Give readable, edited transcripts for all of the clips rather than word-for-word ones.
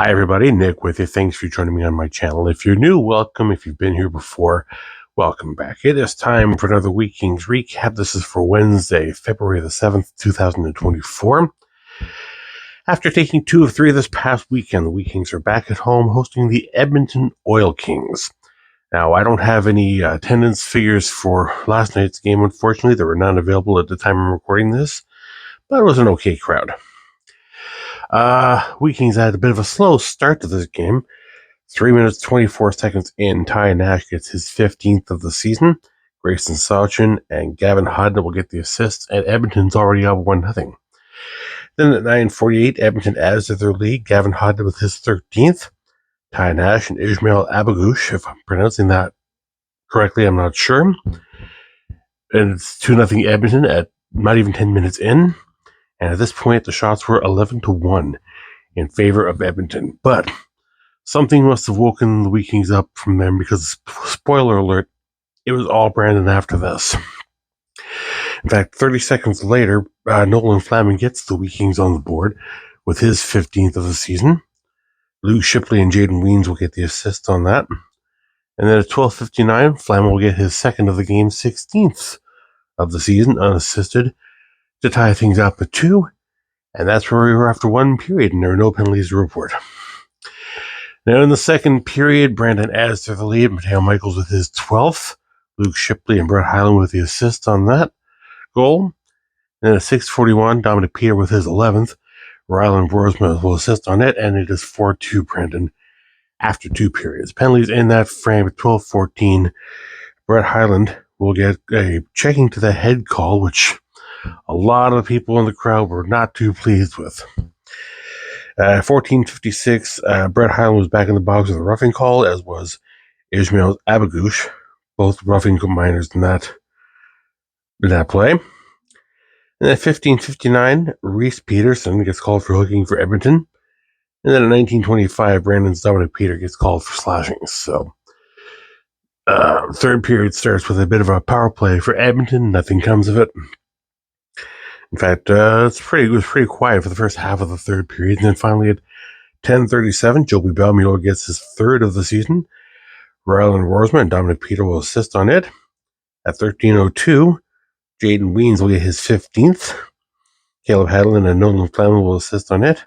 Hi, everybody. Nick with you. Thanks for joining me on my channel. If you're new, welcome. If you've been here before, welcome back. It is time for another Week Kings recap. This is for Wednesday, February the 7th, 2024. After taking 2 of 3 this past weekend, the Week Kings are back at home hosting the Edmonton Oil Kings. Now, I don't have any attendance figures for last night's game, unfortunately. There were none available at the time I'm recording this, but it was an okay crowd. Week Kings had a bit of a slow start to this game. 3 minutes, 24 seconds in, Ty Nash gets his 15th of the season. Grayson Sachin and Gavin Hodnett will get the assists, and Edmonton's already up 1-0. Then at 9:48, Edmonton adds to their lead. Gavin Hodnett with his 13th. Ty Nash and Ismail Abagouche, if I'm pronouncing that correctly, I'm not sure. And it's 2-0 Edmonton at not even 10 minutes in. And at this point, the shots were 11-1 in favor of Edmonton. But something must have woken the Week Kings up from them because, spoiler alert, it was all Brandon after this. In fact, 30 seconds later, Nolan Flaming gets the Week Kings on the board with his 15th of the season. Luke Shipley and Jaden Weens will get the assist on that. And then at 12:59, Flaming will get his second of the game, 16th of the season, unassisted, to tie things up at 2. And that's where we were after one period, and there were no penalties to report. Now in the second period, Brandon adds to the lead. Mateo Michaels with his 12th. Luke Shipley and Brett Hyland with the assist on that goal. Then at 6:41, Dominic Peter with his 11th. Rylan Borsma will assist on it, and it is 4-2 Brandon after 2 periods. Penalties in that frame at 12:14. Brett Hyland will get a checking to the head call, which a lot of people in the crowd were not too pleased with. 14:56, Brett Hyland was back in the box with a roughing call, as was Ismail Abagouche, both roughing minors in that play. And at 15:59, Reese Peterson gets called for hooking for Edmonton. And then at 19:25, Brandon's Dominic Peter gets called for slashing. So, third period starts with a bit of a power play for Edmonton. Nothing comes of it. In fact, it was pretty quiet for the first half of the third period. And then finally at 10:37, Joby Belmuller gets his 3rd of the season. Rylan Rorsman and Dominic Peter will assist on it. At 13:02, Jaden Weens will get his 15th. Caleb Hadlin and Nolan Flamel will assist on it.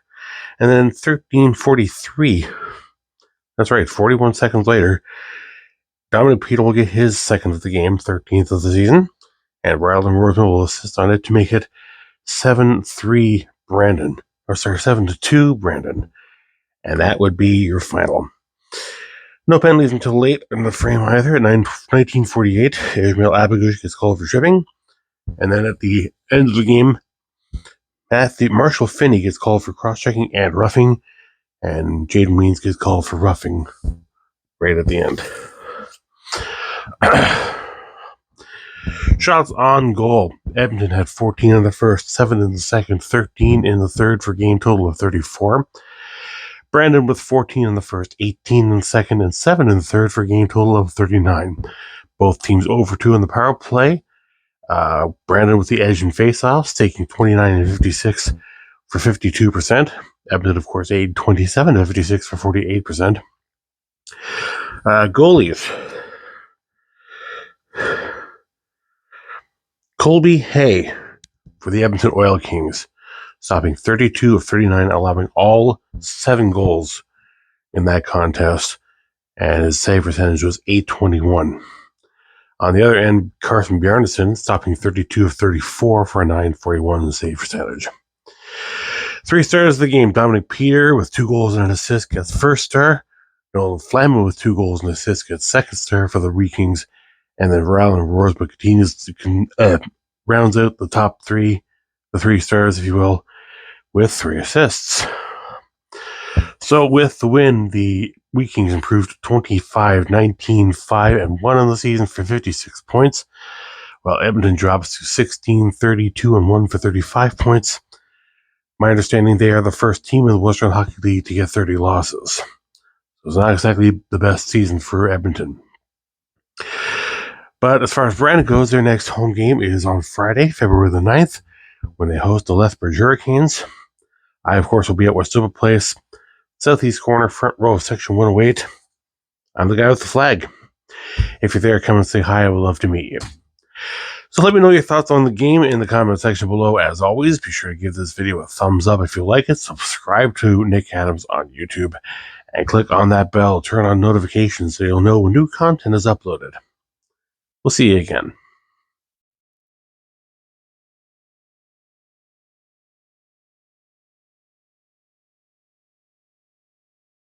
And then 13:43, that's right, 41 seconds later, Dominic Peter will get his 2nd of the game, 13th of the season. And Rylan Rorsman will assist on it to make it 7-2 Brandon. And that would be your final. No penalties until late in the frame either. At 19:48, Ismail Abagouche gets called for tripping. And then at the end of the game, Marshall Finney gets called for cross-checking and roughing. And Jaden Weens gets called for roughing right at the end. Shots on goal. Edmonton had 14 in the first, 7 in the second, 13 in the third for a game total of 34. Brandon with 14 in the first, 18 in the second, and 7 in the third for a game total of 39. Both teams over 2 in the power play. Brandon with the edge in faceoffs, taking 29 and 56 for 52%. Edmonton, of course, 27 and 56 for 48%. Goalies. Colby Hay for the Edmonton Oil Kings, stopping 32 of 39, allowing all 7 goals in that contest, and his save percentage was .821. On the other end, Carson Bjarnason stopping 32 of 34 for a .941 save percentage. 3 stars of the game. Dominic Peter with 2 goals and an assist gets first star. Nolan Flamel with 2 goals and an assist gets second star for the Week Kings. And then Rylan Rorsman continues to rounds out the top 3, the 3 stars, if you will, with 3 assists. So with the win, the Week Kings improved 25, 19, 5, and 1 on the season for 56 points, while Edmonton drops to 16, 32, and 1 for 35 points. My understanding, they are the first team in the Western Hockey League to get 30 losses. So it's not exactly the best season for Edmonton. But as far as Brandon goes, their next home game is on Friday, February the 9th, when they host the Lethbridge Hurricanes. I, of course, will be at Westover Place southeast corner, front row of section 108. I'm the guy with the flag. If you're there, come and say hi. I would love to meet you. So let me know your thoughts on the game in the comment section below. As always, be sure to give this video a thumbs up if you like it. Subscribe to Nick Adams on YouTube. And click on that bell. Turn on notifications so you'll know when new content is uploaded. We'll see you again.